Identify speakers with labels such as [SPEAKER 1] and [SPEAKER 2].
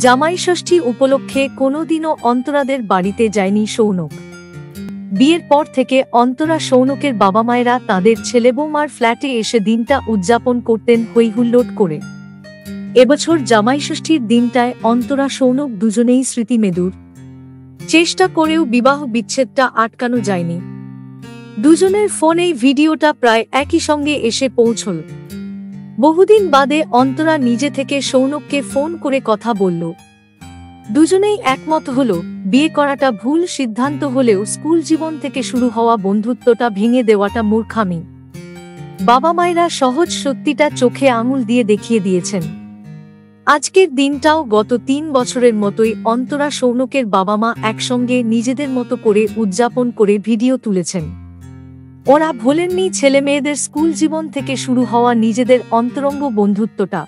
[SPEAKER 1] জামাই ষষ্ঠী উপলক্ষে কোনোদিনও অন্তরাদের বাড়িতে যায়নি সৌনক। বিয়ের পর থেকে অন্তরা সৌনকের বাবা মায়েরা তাদের ছেলেবৌমার ফ্ল্যাটে এসে দিনটা উদযাপন করতেন হইহুল্লোড় করে। এবছর জামাইষষ্ঠীর দিনটায় অন্তরা সৌনক দুজনেই স্মৃতিমেদুর। চেষ্টা করেও বিবাহ বিচ্ছেদটা আটকানো যায়নি। দুজনের ফোনেই ভিডিওটা প্রায় একই সঙ্গে এসে পৌঁছল। বহুদিন বাদে অন্তরা নিজে থেকে সৌনককে ফোন করে কথা বলল। দুজনেই একমত হল বিয়ে করাটা ভুল সিদ্ধান্ত হলেও স্কুল জীবন থেকে শুরু হওয়া বন্ধুত্বটা ভেঙে দেওয়াটা মূর্খামি। বাবা মায়েরা সহজ সত্যিটা চোখে আঙুল দিয়ে দেখিয়ে দিয়েছেন। আজকের দিনটাও গত ৩ বছরের মতোই অন্তরা সৌনকের বাবা মা একসঙ্গে নিজেদের মতো করে উদযাপন করে ভিডিও তুলেছেন। ওরা ভোলেননি ছেলেমেয়েদের স্কুল জীবন থেকে শুরু হওয়া নিজেদের অন্তরঙ্গ বন্ধুত্বটা।